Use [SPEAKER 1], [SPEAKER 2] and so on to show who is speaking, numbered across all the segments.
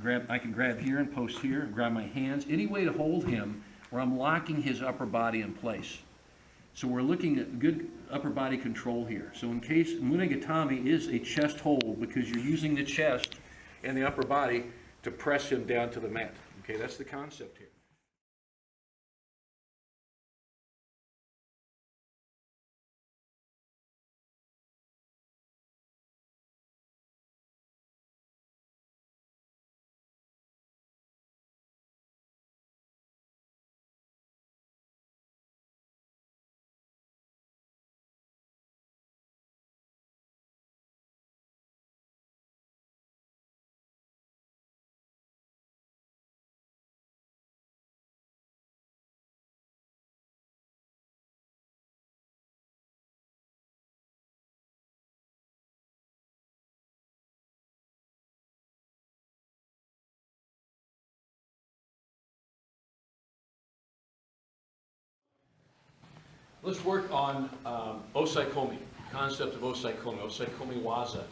[SPEAKER 1] I can grab here and post here, grab my hands, any way to hold him where I'm locking his upper body in place. So we're looking at good upper body control here. So in case Mune Gatame is a chest hold, because you're using the chest and the upper body to press him down to the mat. Okay, that's the concept here. Let's work on Osaekomi, concept of Osaekomi, Osaekomi waza.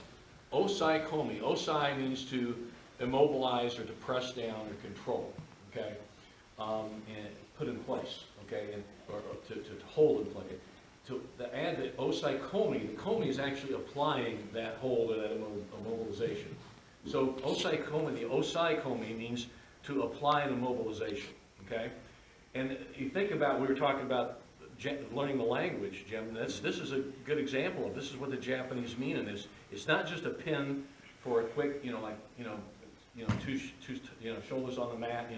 [SPEAKER 1] Osaekomi, Osai means to immobilize or to press down or control, okay, and put in place, okay, and, or to hold in place. To add the Osaekomi, the komi is actually applying that hold or that immobilization. So Osaekomi, the Osaekomi means to apply an immobilization, okay? And you think about, we were talking about learning the language, Jim. This is a good example of this is what the Japanese mean in this. It's not just a pin for a quick, two shoulders on the mat,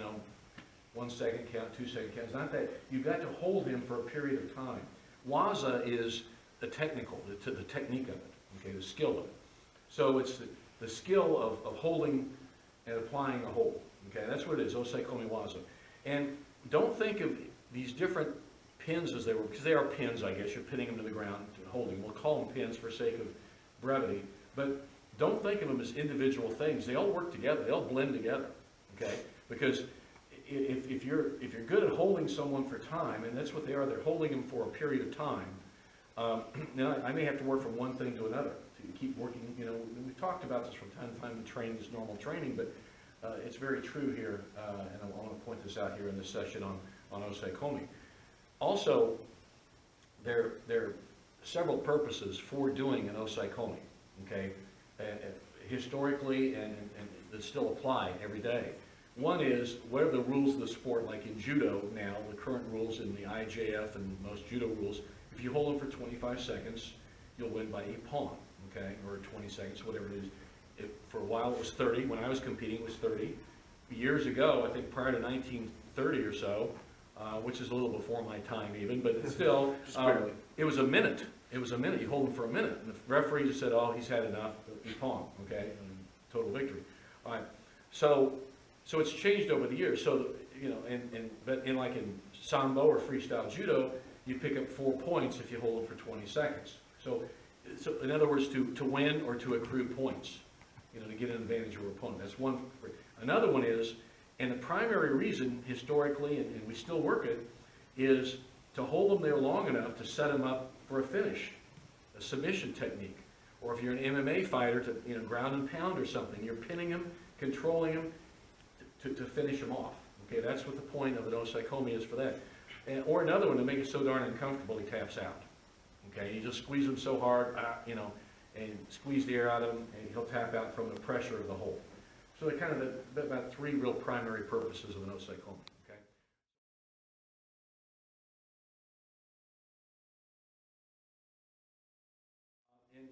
[SPEAKER 1] 1 second count, 2 second count. It's not that. You've got to hold him for a period of time. Waza is the technical, the technique of it, okay, the skill of it. So it's the skill of holding and applying a hold. Okay, that's what it is, Osaekomi waza. And don't think of these different pins as they were, because they are pins, I guess. You're pinning them to the ground and holding. We'll call them pins for sake of brevity. But don't think of them as individual things. They all work together. They all blend together. Okay? Because if you're good at holding someone for time, and that's what they are, they're holding them for a period of time. Now I may have to work from one thing to another to keep working. We've talked about this from time to time in training, this normal training, but it's very true here, and I want to point this out here in this session on Osaekomi. Also, there are several purposes for doing an Osaekomi, okay, historically and that still apply every day. One is, what are the rules of the sport, like in judo now, the current rules in the IJF and most judo rules, if you hold them for 25 seconds, you'll win by a pawn, okay, or 20 seconds, whatever it is. For a while it was 30, when I was competing it was 30. Years ago, I think prior to 1930 or so, which is a little before my time even, but it's still, it was a minute. It was a minute. You hold him for a minute. And the referee just said, oh, he's had enough, he pawn, okay, and total victory. All right, so it's changed over the years. So, but like in Sambo or freestyle judo, you pick up 4 points if you hold him for 20 seconds. So in other words, to win or to accrue points, to get an advantage over opponent. That's one. Another one is, and the primary reason, historically, and we still work it, is to hold them there long enough to set them up for a finish, a submission technique. Or if you're an MMA fighter, to ground and pound or something, you're pinning them, controlling them to finish them off. Okay, that's what the point of an Osaekomi is for that. Or another one, to make it so darn uncomfortable, he taps out. Okay, you just squeeze him so hard, and squeeze the air out of him, and he'll tap out from the pressure of the hold. So they're kind of about 3 real primary purposes of an Osaekomi. Okay. And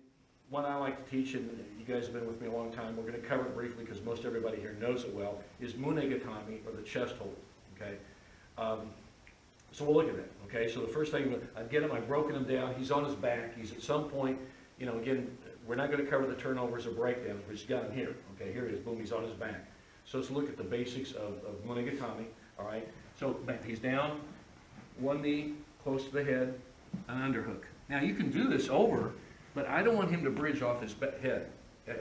[SPEAKER 1] what I like to teach, and you guys have been with me a long time, we're going to cover it briefly because most everybody here knows it well, is Mune Gatame, or the chest hold. Okay. So we'll look at that. Okay. So the first thing, I've get him, I've broken him down. He's on his back. He's at some point, again, we're not going to cover the turnovers or breakdowns, but he's got him here. Okay, here he is. Boom, he's on his back. So let's look at the basics of Mune Gatame. All right. So he's down, one knee close to the head, an underhook. Now you can do this over, but I don't want him to bridge off his head.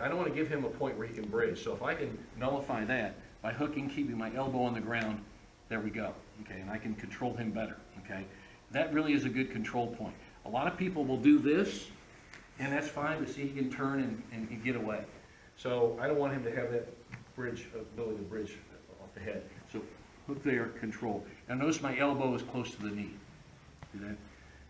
[SPEAKER 1] I don't want to give him a point where he can bridge. So if I can nullify that by hooking, keeping my elbow on the ground, there we go. Okay, and I can control him better. Okay, that really is a good control point. A lot of people will do this, and that's fine, but see, he can turn and get away. So I don't want him to have that bridge, ability to bridge off the head. So hook there, control. And notice my elbow is close to the knee. See that?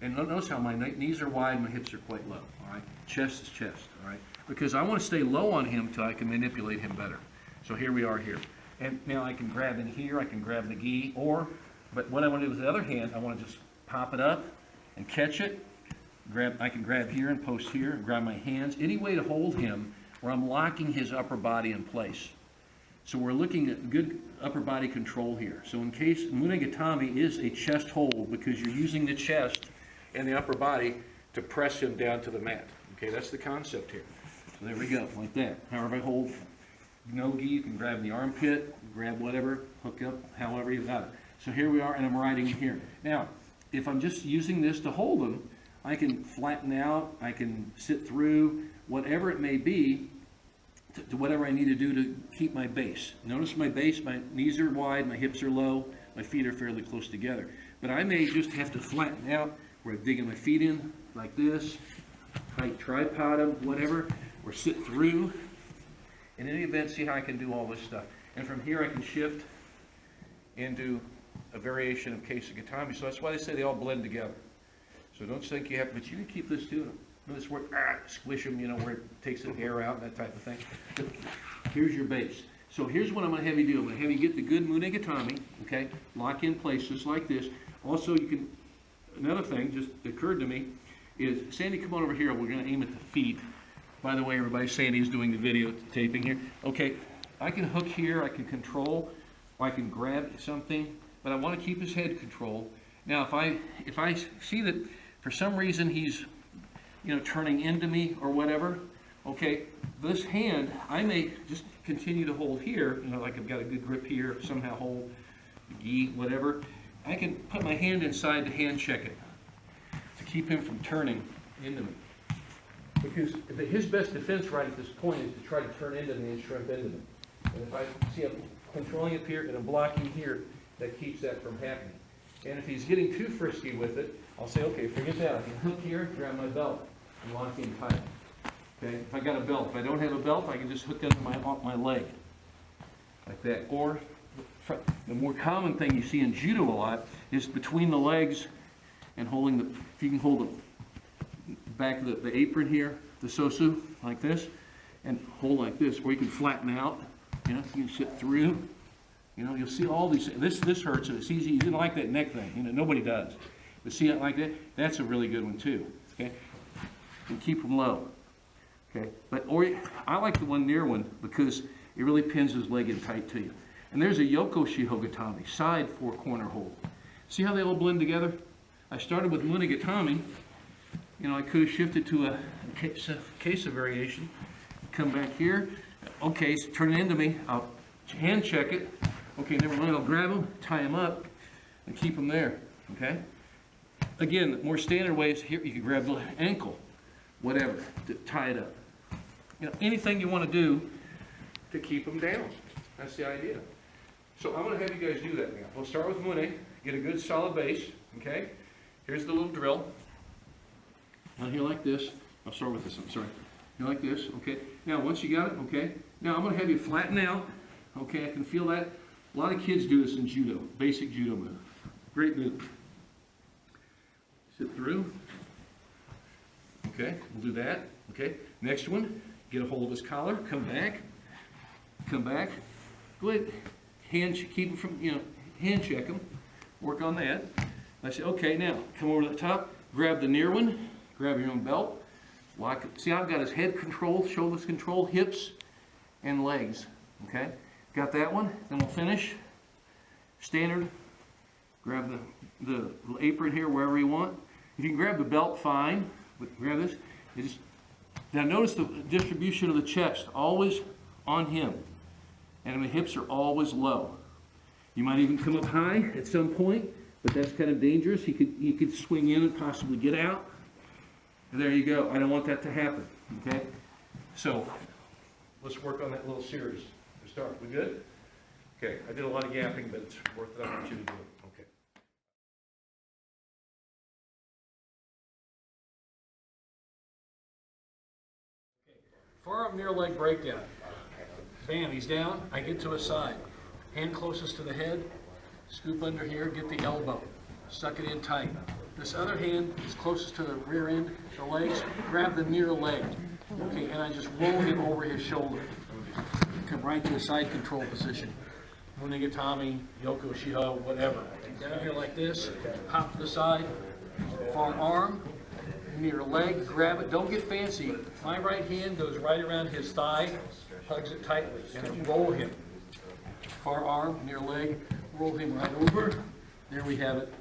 [SPEAKER 1] And notice how my knees are wide, my hips are quite low, all right? Chest is chest, all right? Because I want to stay low on him till I can manipulate him better. So here we are here. And now I can grab in here, I can grab the gi, but what I want to do with the other hand, I want to just pop it up and catch it. I can grab here and post here, and grab my hands. Any way to hold him where I'm locking his upper body in place. So we're looking at good upper body control here. So in case Mune Gatame is a chest hold because you're using the chest and the upper body to press him down to the mat. Okay, that's the concept here. So there we go, like that. However I hold no gi, you can grab the armpit, grab whatever, hook up, however you got it. So here we are, and I'm riding here. Now, if I'm just using this to hold him, I can flatten out, I can sit through, whatever it may be, to whatever I need to do to keep my base. Notice my base, my knees are wide, my hips are low, my feet are fairly close together. But I may just have to flatten out, where I'm digging my feet in, like this, tight tripod them, whatever, or sit through. In any event, see how I can do all this stuff. And from here I can shift into a variation of Kesa Gatame. So that's why they say they all blend together. So don't think you have, but you can keep this too. This where squish them, you know, where it takes the air out, that type of thing. But here's your base. So here's what I'm going to have you do. I'm going to have you get the good Mune Gatame, okay? Lock in place just like this. Also, you can, another thing just occurred to me is, Sandy, come on over here. We're going to aim at the feet. By the way, everybody, Sandy's doing the videotaping here. Okay, I can hook here, I can control, or I can grab something, but I want to keep his head controlled. Now, if I see that for some reason he's, you know, turning into me or whatever, okay, this hand, I may just continue to hold here, you know, like I've got a good grip here, somehow hold the gi, whatever. I can put my hand inside to hand check it to keep him from turning into me. Because his best defense right at this point is to try to turn into me and shrimp into me. And if I see I'm controlling up here and I'm blocking here, that keeps that from happening. And if he's getting too frisky with it, I'll say, okay, forget that. I can hook here, grab my belt, and lock in tight. Okay, if I got a belt. If I don't have a belt, I can just hook under my leg, like that. Or the more common thing you see in judo a lot is between the legs and holding the, if you can hold the back of the apron here, the sosu, like this, and hold like this, where you can flatten out, you know, you can sit through. You know, you'll see all these, this hurts, and it's easy. You didn't like that neck thing, you know, nobody does. But see it like that? That's a really good one too, okay? And keep them low, okay? But, or I like the near one because it really pins his leg in tight to you. And there's a Yoko Shiho Gatame, side four corner hold. See how they all blend together? I started with Mune Gatame. You know, I could have shifted to a Kesa variation. Come back here. Okay, so turn it into me. I'll hand check it. Okay, never mind. I'll grab him, tie him up, and keep him there. Okay? Again, the more standard ways here, you can grab the ankle, whatever, to tie it up. You know, anything you want to do to keep them down. That's the idea. So I'm going to have you guys do that now. We'll start with Mune, get a good solid base. Okay? Here's the little drill. Down here like this. I'll start with this. I'm sorry. Here like this. Okay. Now once you got it, okay. Now I'm going to have you flatten out. Okay, I can feel that. A lot of kids do this in judo, basic judo move. Great move. Sit through. Okay, we'll do that. Okay, next one, get a hold of his collar, come back. Go ahead, keep him from, you know, hand check him, work on that. I say, okay, now come over to the top, grab the near one, grab your own belt, lock it. See how I've got his head control, shoulders control, hips, and legs. Okay. Got that one, then we'll finish. Standard, grab the apron here wherever you want. If you can grab the belt, fine, but grab this. Now notice the distribution of the chest, always on him. And the hips are always low. You might even come up high at some point, but that's kind of dangerous. He could swing in and possibly get out. And there you go. I don't want that to happen, okay? So let's work on that little series. Start. We good? Okay. I did a lot of yapping, but it's worth it. I want you to do it. Okay. Forearm near leg breakdown. Bam, he's down. I get to his side. Hand closest to the head. Scoop under here, get the elbow. Suck it in tight. This other hand is closest to the rear end, the legs. Grab the near leg. Okay, and I just roll him over his shoulder. Come right to a side control position. Mune Gatame, Yoko Shiho, whatever. Down here like this. Hop to the side. Far arm. Near leg. Grab it. Don't get fancy. My right hand goes right around his thigh. Hugs it tightly. And I roll him. Far arm, near leg. Roll him right over. There we have it.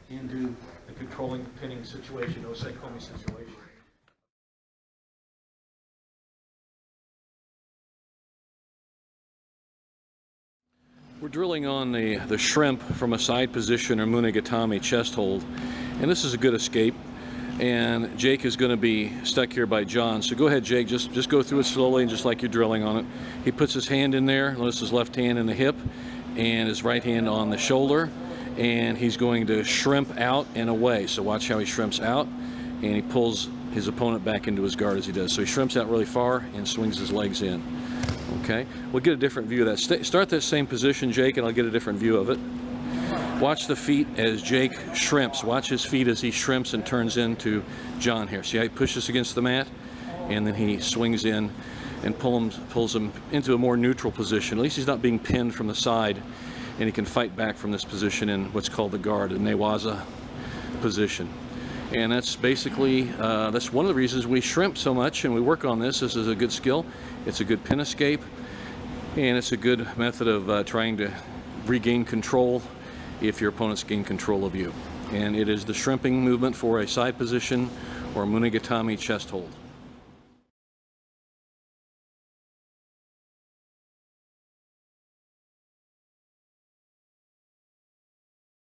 [SPEAKER 1] Into the controlling pinning situation, Osaekomi situation. We're drilling on the shrimp from a side position or Mune Gatame chest hold, and this is a good escape. And Jake is going to be stuck here by John. So go ahead, Jake, just go through it slowly and just like you're drilling on it. He puts his hand in there, notice his left hand in the hip and his right hand on the shoulder, and he's going to shrimp out and away. So watch how he shrimps out, and he pulls his opponent back into his guard as he does. So he shrimps out really far and swings his legs in. Okay, we'll get a different view of that. Start that same position, Jake, and I'll get a different view of it. Watch the feet as Jake shrimps. Watch his feet as he shrimps and turns into John here. See how he pushes against the mat? And then he swings in and pulls him into a more neutral position. At least he's not being pinned from the side, and he can fight back from this position in what's called the guard, the newaza position. And that's basically, that's one of the reasons we shrimp so much and we work on this. This is a good skill. It's a good pin escape, and it's a good method of trying to regain control if your opponents gain control of you. And it is the shrimping movement for a side position or Mune Gatame chest hold.